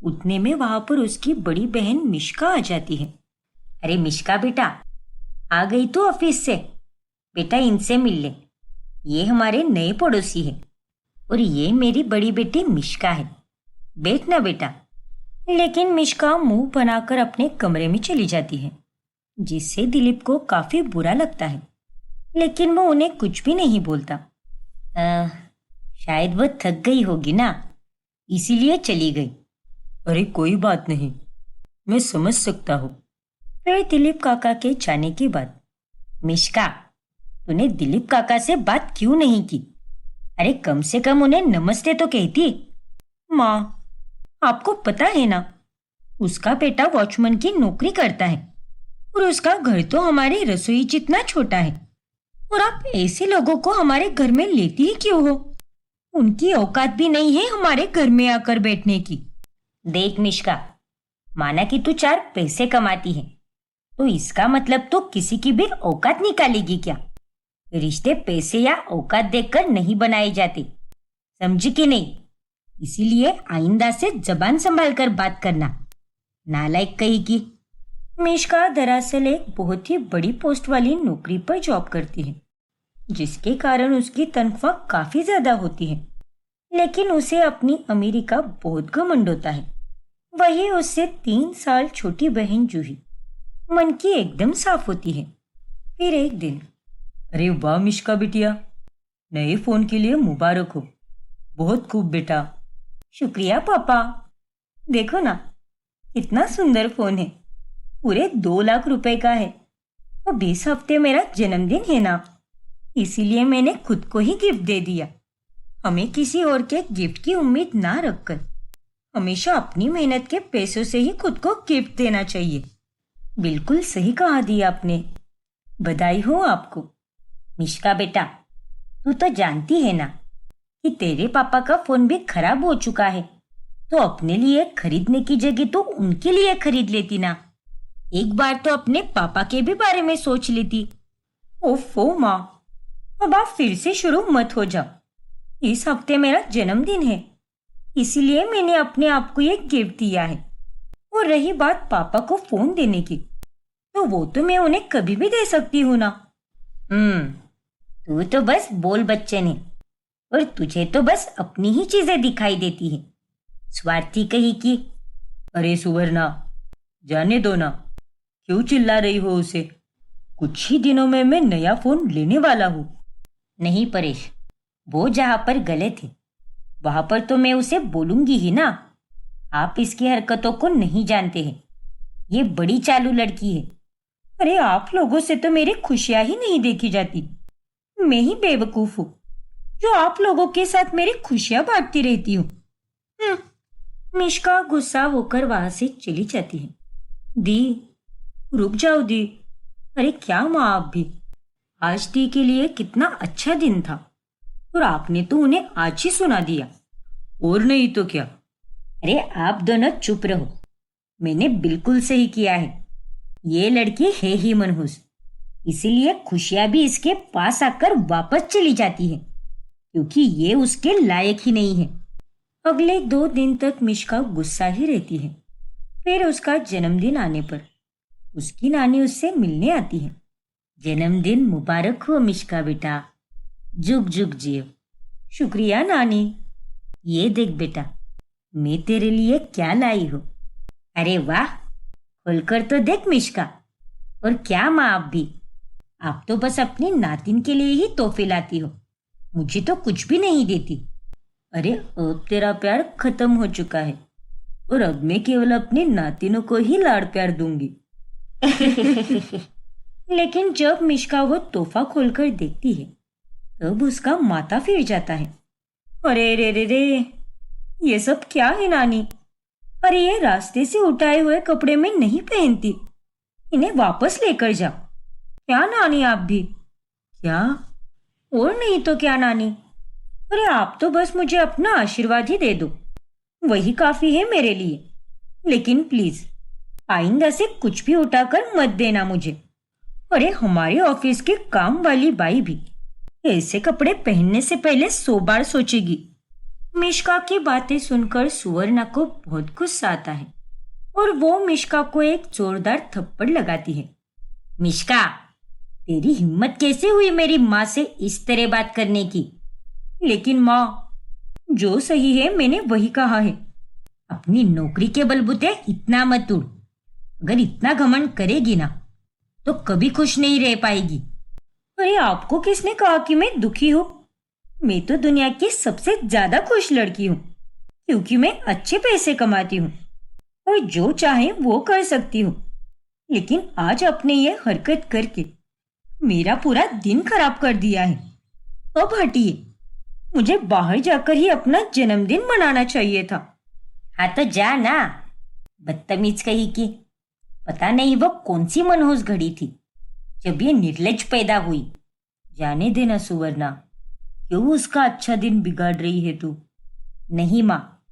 उतने में वहां पर उसकी बड़ी बहन मिश्का आ जाती है। अरे मिश्का बेटा, आ गई तू ऑफिस से? बेटा इनसे मिल ले, ये हमारे नए पड़ोसी है और ये मेरी बड़ी बेटी मिश्का है। बैठ ना बेटा। लेकिन मिश्का मुंह बनाकर अपने कमरे में चली जाती है, जिससे दिलीप को काफी बुरा लगता है, लेकिन वो उन्हें कुछ भी नहीं बोलता। शायद वो थक गई होगी ना, इसीलिए चली गई। अरे कोई बात नहीं, मैं समझ सकता हूँ। फिर दिलीप काका के जाने के बाद, मिश्का, तूने दिलीप काका से बात क्यों नहीं की? अरे कम से कम उन्हें नमस्ते तो कहती। माँ, आपको पता है ना, उसका बेटा वॉचमैन की नौकरी करता है और उसका घर तो हमारी रसोई जितना छोटा है, और आप ऐसे लोगों को हमारे घर में लेती ही क्यों हो? उनकी औकात भी नहीं है हमारे घर में आकर बैठने की। देख मिश्का, माना कि तू 4 पैसे कमाती है, तो इसका मतलब तो किसी की भी औकात निकालेगी क्या? रिश्ते पैसे या औकात देखकर नहीं बनाए जाते, समझी कि नहीं? इसीलिए आइंदा से जबान संभाल कर बात करना, नालायक कहीं की। मिष्का दरअसल एक बहुत ही बड़ी पोस्ट वाली नौकरी पर जॉब करती है, जिसके कारण उसकी तनख्वाह काफी ज्यादा होती है। लेकिन उसे अपनी अमीरी का बहुत घमंड होता है। वही उससे 3 साल छोटी बहन जूही मन की एकदम साफ होती है। फिर एक दिन, अरे वाह मिष्का बिटिया, नए फोन के लिए मुबारक हो। बहुत खूब बेटा। शुक्रिया पापा। देखो ना, कितना सुंदर फोन है। पूरे 2 लाख रुपए का है। और इस हफ्ते मेरा जन्मदिन है ना, इसीलिए मैंने खुद को ही गिफ्ट दे दिया। हमें किसी और के गिफ्ट की उम्मीद ना रखकर हमेशा अपनी मेहनत के पैसों से ही खुद को गिफ्ट देना चाहिए। बिल्कुल सही कहा दिया आपने। बधाई हो आपको। मिष्का बेटा, तू तो जानती है ना कि तेरे पापा का फोन भी खराब हो चुका है, तो अपने लिए खरीदने की जगह तो उनके लिए खरीद लेती ना। एक बार तो अपने पापा के भी बारे में सोच लेती। ओफो माँ, अब आप फिर से शुरू मत हो जाओ। इस हफ्ते मेरा जन्मदिन है, इसीलिए मैंने अपने आप को ये गिफ्ट दिया है। और रही बात पापा को फोन देने की, तो वो तो मैं उन्हें कभी भी दे सकती हूँ ना। तू तो बस बोल बच्चन है, और तुझे तो बस अपनी ही चीजें दिखाई देती है। स्वार्थी कही की। अरे सुवर्णा, जाने दो ना, क्यों चिल्ला रही हो उसे? कुछ ही दिनों में मैं नया फोन लेने वाला हूँ। नहीं परेश, वो जहां पर गलत है वहां पर तो मैं उसे बोलूंगी ही ना। आप इसकी हरकतों को नहीं जानते हैं। ये बड़ी चालू लड़की है। अरे आप लोगों से तो मेरी खुशियां ही नहीं देखी जाती। मैं ही बेवकूफ हूँ जो आप लोगों के साथ मेरी खुशियां बांटती रहती हूँ। मिष्का गुस्सा होकर वहां से चली जाती है। दी, रुक जाओ दी। अरे क्या माँ, आप भी। आज दी के लिए कितना अच्छा दिन था, और आपने तो उन्हें आज ही सुना दिया। और नहीं तो क्या। अरे आप दोनों चुप रहो। मैंने बिल्कुल सही किया है। ये लड़की है ही मनहूस, इसीलिए खुशियां भी इसके पास आकर वापस चली जाती है, क्योंकि ये उसके लायक ही नहीं है। अगले 2 दिन तक मिष्का गुस्सा ही रहती है। फिर उसका जन्मदिन आने पर उसकी नानी उससे मिलने आती है। जन्मदिन मुबारक हो मिष्का बेटा, जुग जुग जियो। शुक्रिया नानी। ये देख बेटा, मैं तेरे लिए क्या लाई हूँ। अरे वाह, खोलकर तो देख मिष्का। और क्या माँ, आप भी। आप तो बस अपनी नातिन के लिए ही तोहफे लाती हो, मुझे तो कुछ भी नहीं देती। अरे अब तेरा प्यार खत्म हो चुका है, और अब मैं केवल अपनी नातिनों को ही लाड़ प्यार दूंगी। लेकिन जब मिष्का वो तोहफा खोलकर देखती है, तब उसका माथा फिर जाता है। अरे रे रे रे, ये सब क्या है नानी? अरे ये रास्ते से उठाए हुए कपड़े में नहीं पहनती, इन्हें वापस लेकर जाओ। क्या नानी, आप भी? क्या? और नहीं तो क्या नानी। अरे आप तो बस मुझे अपना आशीर्वाद ही दे दो, वही काफी है मेरे लिए। लेकिन प्लीज आइंदा से कुछ भी उठाकर मत देना मुझे। अरे हमारे ऑफिस की काम वाली बाई भी ऐसे कपड़े पहनने से पहले 100 बार सोचेगी। मिष्का की बातें सुनकर सुवर्णा को बहुत गुस्सा आता है, और वो मिष्का को एक जोरदार थप्पड़ लगाती है। मिष्का, तेरी हिम्मत कैसे हुई मेरी माँ से इस तरह बात करने की? लेकिन माँ, जो सही है मैंने वही कहा है। अपनी नौकरी के बलबूते इतना मत उड़। अगर इतना घमंड करेगी ना तो कभी खुश नहीं रह पाएगी। अरे आपको किसने कहा कि मैं दुखी हूँ? मैं तो दुनिया की सबसे ज्यादा खुश लड़की हूँ, क्योंकि मैं अच्छे पैसे कमाती हूँ और जो चाहे वो कर सकती हूँ। लेकिन आज आपने ये हरकत करके मेरा पूरा दिन खराब कर दिया है। अब हटिए, मुझे बाहर जाकर ही अपना जन्मदिन मनाना चाहिए था। हाँ तो जा ना, बदतमीज कही की। पता नहीं वो कौन सी मनहूस घड़ी थी जब ये निर्लज पैदा हुई। जाने देना सुवर्णा, क्यों उसका अच्छा दिन बिगाड़ रही है तू? नहीं माँ,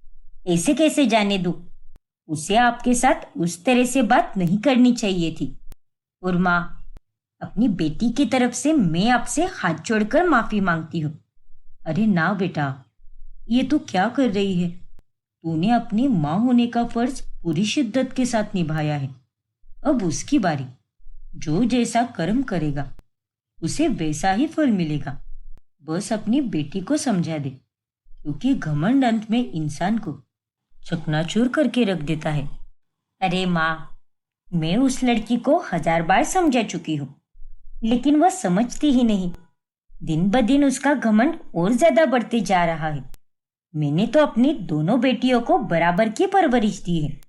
ऐसे कैसे जाने दूं? उसे आपके साथ उस तरह से बात नहीं करनी चाहिए थी। और माँ, अपनी बेटी की तरफ से मैं आपसे हाथ जोड़कर माफी मांगती हूँ। अरे ना बेटा, ये तू क्या कर रही है? तूने अपनी माँ होने का फर्ज पूरी शिद्दत के साथ निभाया है। अब उसकी बारी। जो जैसा कर्म करेगा उसे वैसा ही फल मिलेगा। बस अपनी बेटी को समझा दे, क्योंकि घमंड अंत में इंसान को चकनाचूर करके रख देता है। अरे माँ, मैं उस लड़की को 1000 बार समझा चुकी हूँ, लेकिन वह समझती ही नहीं। दिन ब दिन उसका घमंड और ज्यादा बढ़ते जा रहा है। मैंने तो अपनी दोनों बेटियों को बराबर की परवरिश दी है,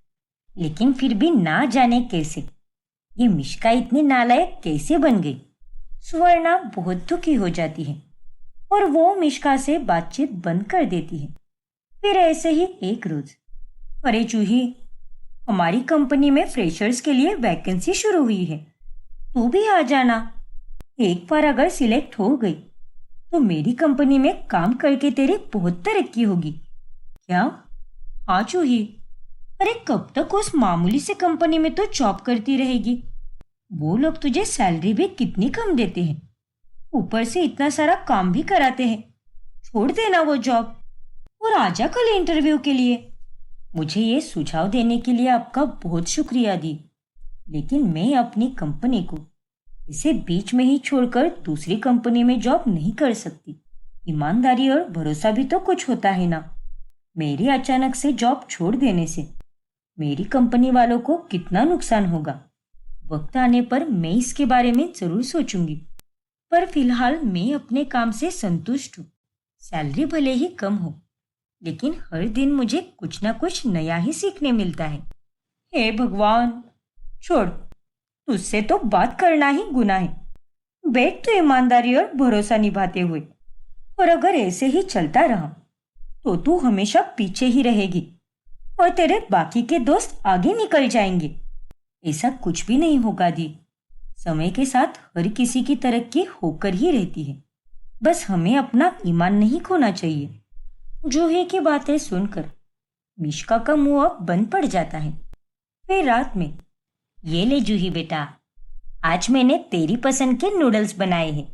लेकिन फिर भी ना जाने कैसे ये मिश्का इतनी नालायक कैसे बन गई। सुवर्णा बहुत दुखी हो जाती है और वो मिश्का से बातचीत बंद कर देती है। फिर ऐसे ही एक रोज, अरे चूही, हमारी कंपनी में फ्रेशर्स के लिए वैकेंसी शुरू हुई है, तू भी आ जाना। एक बार अगर सिलेक्ट हो गई तो मेरी कंपनी में काम करके तेरी बहुत तरक्की होगी। क्या? हाँ चूही। अरे कब तक उस मामूली से कंपनी में तो जॉब करती रहेगी? वो लोग तुझे सैलरी भी कितनी कम देते हैं, ऊपर से इतना सारा काम भी कराते हैं। छोड़ देना वो जॉब और आजा कल इंटरव्यू के लिए। मुझे ये सुझाव देने के लिए आपका बहुत शुक्रिया दी, लेकिन मैं अपनी कंपनी को इसे बीच में ही छोड़कर दूसरी कंपनी में जॉब नहीं कर सकती। ईमानदारी और भरोसा भी तो कुछ होता है ना। मेरी अचानक से जॉब छोड़ देने से मेरी कंपनी वालों को कितना नुकसान होगा। वक्त आने पर मैं इसके बारे में जरूर सोचूंगी, पर फिलहाल मैं अपने काम से संतुष्ट हूँ। सैलरी भले ही कम हो, लेकिन हर दिन मुझे कुछ ना कुछ नया ही सीखने मिलता है। हे भगवान, छोड़, तुझसे तो बात करना ही गुनाह है। बैठ तो ईमानदारी और भरोसा निभाते हुए, और अगर ऐसे ही चलता रहा तो तू हमेशा पीछे ही रहेगी और तेरे बाकी के दोस्त आगे निकल जाएंगे। ऐसा कुछ भी नहीं होगा दी। समय के साथ हर किसी की तरक्की होकर ही रहती है। बस हमें अपना ईमान नहीं खोना चाहिए। जूही की बातें सुनकर मिश्का का मुंह अब बंद पड़ जाता है। फिर रात में, ये ले जूही बेटा, आज मैंने तेरी पसंद के नूडल्स बनाए हैं।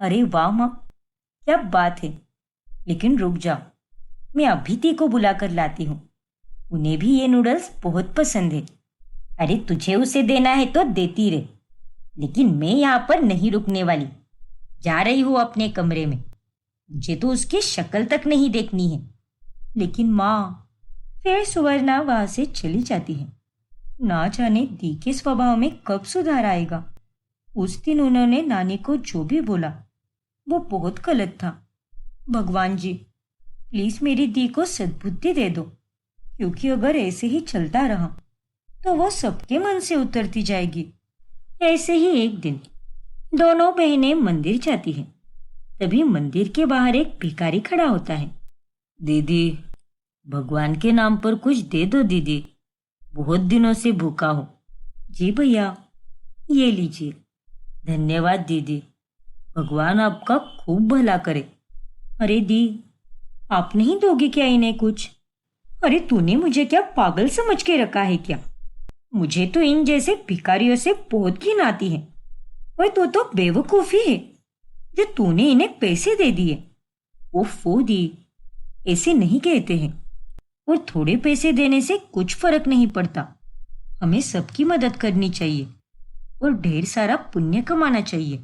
अरे वाह माँ, क्या बात है। लेकिन रुक जाओ, मैं अभी ती को बुला कर लाती हूँ। उन्हें भी ये नूडल्स बहुत पसंद है। अरे तुझे उसे देना है तो देती रहे, लेकिन मैं यहाँ पर नहीं रुकने वाली। जा रही हूँ अपने कमरे में। मुझे तो उसकी शक्ल तक नहीं देखनी है। लेकिन माँ, फिर सुवर्णा वहां से चली जाती है। ना जाने दी के स्वभाव में कब सुधार आएगा। उस दिन उन्होंने नानी को जो भी बोला वो बहुत गलत था। भगवान जी, प्लीज मेरी दी को सद्बुद्धि दे दो, क्योंकि अगर ऐसे ही चलता रहा तो वो सबके मन से उतरती जाएगी। ऐसे ही एक दिन दोनों बहनें मंदिर जाती हैं। तभी मंदिर के बाहर एक भिखारी खड़ा होता है। दीदी, भगवान के नाम पर कुछ दे दो दीदी, बहुत दिनों से भूखा हूँ। जी भैया, ये लीजिए। धन्यवाद दीदी, भगवान आपका खूब भला करे। अरे दी, आप नहीं दोगे क्या इन्हें कुछ? अरे तूने मुझे क्या पागल समझ के रखा है क्या? मुझे तो इन जैसे भिखारियों से बहुत घिन आती है। और तू तो बेवकूफी है जो तूने इन्हें पैसे दे दिए। ओफो दी, ऐसे नहीं कहते हैं। और थोड़े पैसे देने से कुछ फर्क नहीं पड़ता। हमें सबकी मदद करनी चाहिए और ढेर सारा पुण्य कमाना चाहिए।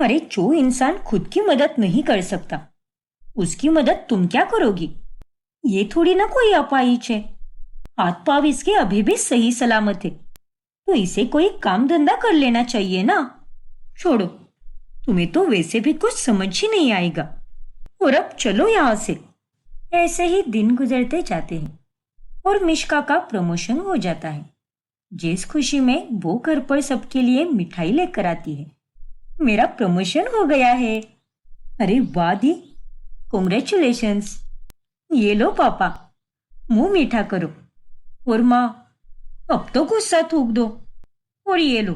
अरे जो इंसान खुद की मदद नहीं कर सकता, उसकी मदद तुम क्या करोगी? ये थोड़ी ना कोई अपाहिज है। हाथ पाव इसके अभी भी सही सलामत है, तो इसे कोई काम धंधा कर लेना चाहिए ना। छोड़ो, तुम्हें तो वैसे भी कुछ समझ ही नहीं आएगा। और अब चलो यहाँ से। ऐसे ही दिन गुजरते जाते हैं और मिश्का का प्रमोशन हो जाता है। जिस खुशी में वो घर पर सबके लिए मिठाई लेकर आती है। मेरा प्रमोशन हो गया है। अरे वाह दी, कॉन्ग्रेचुलेशंस। ये लो पापा, मुंह मीठा करो। और माँ, अब तो गुस्सा थूक दो। और ये लो,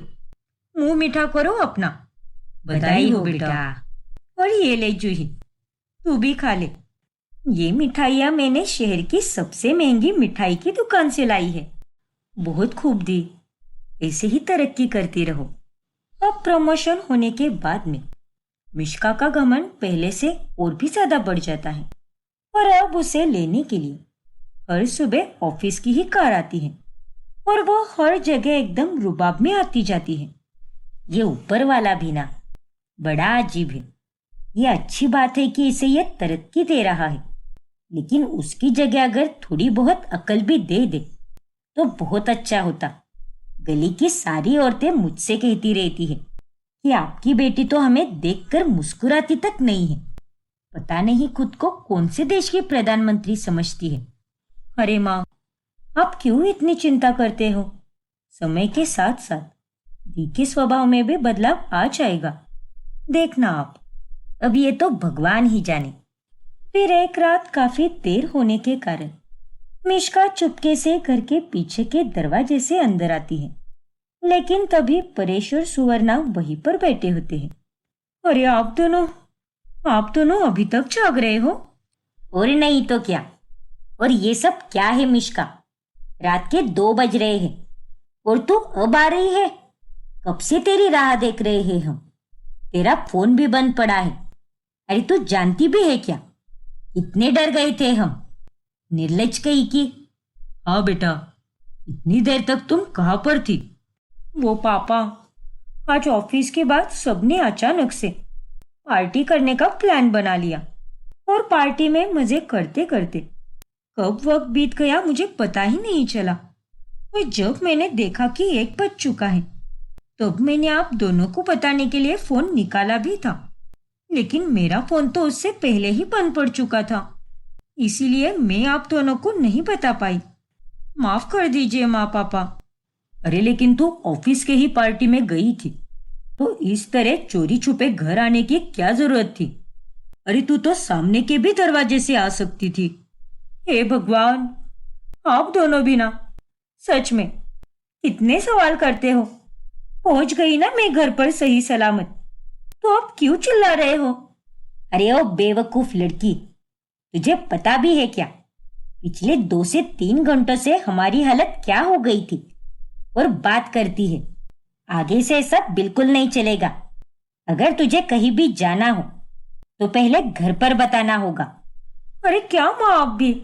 मुंह मीठा करो अपना। बधाई हो बेटा। और ये ले जूही, तू भी खा ले। ये मिठाइयाँ मैंने शहर की सबसे महंगी मिठाई की दुकान से लाई है। बहुत खूब दी, ऐसे ही तरक्की करती रहो। अब प्रमोशन होने के बाद में मिश्का का घमंड पहले से और भी ज्यादा बढ़ जाता है और अब उसे लेने के लिए हर सुबह ऑफिस की ही कार आती है। और वो हर जगह एकदम रुबाब में आती जाती है। ये ऊपर वाला भी ना बड़ा अजीब है। ये अच्छी बात है कि इसे ये तरक्की दे रहा है, लेकिन उसकी जगह अगर थोड़ी बहुत अकल भी दे दे तो बहुत अच्छा होता। गली की सारी औरतें मुझसे कहती रहती है कि आपकी बेटी तो हमें देखकर मुस्कुराती तक नहीं है। पता नहीं खुद को कौन से देश की प्रधानमंत्री समझती है। अरे माँ, आप क्यों इतनी चिंता करते हो? समय के साथ साथ दी के स्वभाव में भी बदलाव आ जाएगा। देखना आप, अब ये तो भगवान ही जाने। फिर एक रात काफी देर होने के कारण मिष्का चुपके से घर के पीछे के दरवाजे से अंदर आती है, लेकिन तभी परेश और सुवर्णा वहीं पर बैठे होते हैं। अरे आप दोनों अभी तक जाग रहे हो? और नहीं तो क्या। और ये सब क्या है मिष्का? रात के 2 बज रहे हैं और तू अब आ रही है? कब से तेरी राह देख रहे हैं हम। तेरा फोन भी बंद पड़ा है। अरे तू जानती भी है क्या इतने डर गए थे हम? निर्लज कही की। हाँ बेटा, इतनी देर तक तुम कहाँ पर थी? वो पापा, आज ऑफिस के बाद सबने अचानक से पार्टी करने का प्लान बना लिया और पार्टी में मजे करते करते कब वक्त बीत गया मुझे पता ही नहीं चला। और जब मैंने देखा कि 1 बज चुका है तब मैंने आप दोनों को बताने के लिए फोन निकाला भी था, लेकिन मेरा फोन तो उससे पहले ही बंद पड़ चुका था, इसीलिए मैं आप दोनों को नहीं बता पाई। माफ कर दीजिए माँ पापा। अरे लेकिन तू ऑफिस के ही पार्टी में गई थी, तो इस तरह चोरी छुपे घर आने की क्या जरूरत थी? अरे तू तो सामने के भी दरवाजे से आ सकती थी। हे भगवान, आप दोनों भी ना, सच में कितने सवाल करते हो। पहुंच गई ना मैं घर पर सही सलामत, तो अब क्यों चिल्ला रहे हो? अरे ओ बेवकूफ लड़की, तुझे पता भी है क्या पिछले 2 से 3 घंटों से हमारी हालत क्या हो गई थी? और बात करती है। आगे से सब बिल्कुल नहीं चलेगा। अगर तुझे कहीं भी जाना हो तो पहले घर पर बताना होगा। अरे क्या माँ, आप भी?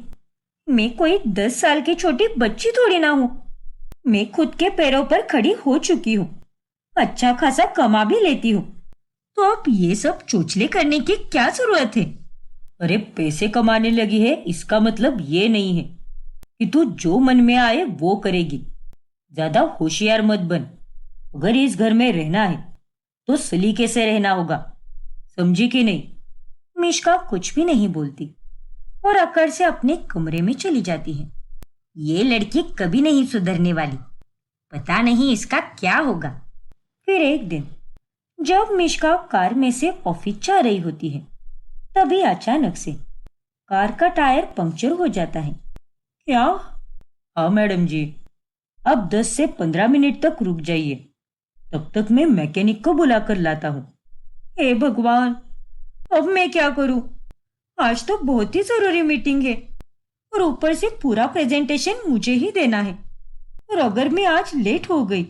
मैं कोई 10 साल की छोटी बच्ची थोड़ी ना हूं। मैं खुद के पैरों पर खड़ी हो चुकी हूँ, अच्छा खासा कमा भी लेती हूँ, तो अब ये सब चोचले करने की क्या जरूरत है? अरे पैसे कमाने लगी है इसका मतलब ये नहीं है कि तू जो मन में आए वो करेगी। ज्यादा होशियार मत बन। अगर इस घर में रहना है तो सलीके से रहना होगा, समझी कि नहीं? मिष्का कुछ भी नहीं बोलती और अकड़ से अपने कमरे में चली जाती है। ये लड़की कभी नहीं सुधरने वाली, पता नहीं इसका क्या होगा। फिर एक दिन जब मिष्का कार में से ऑफिस जा रही होती है, तभी अचानक से कार का टायर पंक्चर हो जाता है। क्या? हाँ मैडम जी, अब 10 से 15 मिनट तक रुक जाइए, तब तक मैं मैकेनिक को बुला कर लाता हूँ। हे भगवान, अब मैं क्या करूँ? आज तो बहुत ही जरूरी मीटिंग है और ऊपर से पूरा प्रेजेंटेशन मुझे ही देना है, और अगर मैं आज लेट हो गई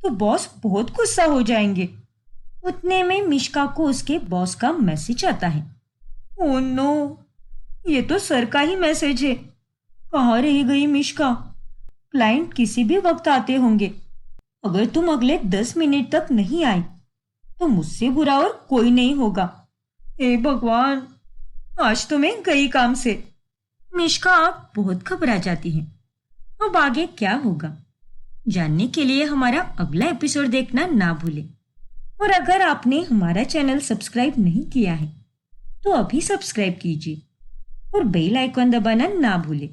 तो बॉस बहुत गुस्सा हो जाएंगे। उतने में मिष्का को उसके बॉस का मैसेज आता है। ओह नो, ये तो सर का ही मैसेज है। कहाँ रह गई मिष्का? क्लाइंट किसी भी वक्त आते होंगे। अगर तुम अगले 10 मिनट तक नहीं आई तो मुझसे बुरा और कोई नहीं होगा। हे भगवान, आज तो मैं गई काम से। मिष्का बहुत घबरा जाती है। अब आगे क्या होगा जानने के लिए हमारा अगला एपिसोड देखना ना भूलें। और अगर आपने हमारा चैनल सब्सक्राइब नहीं किया है तो अभी सब्सक्राइब कीजिए और बेल आइकॉन दबाना ना भूलें।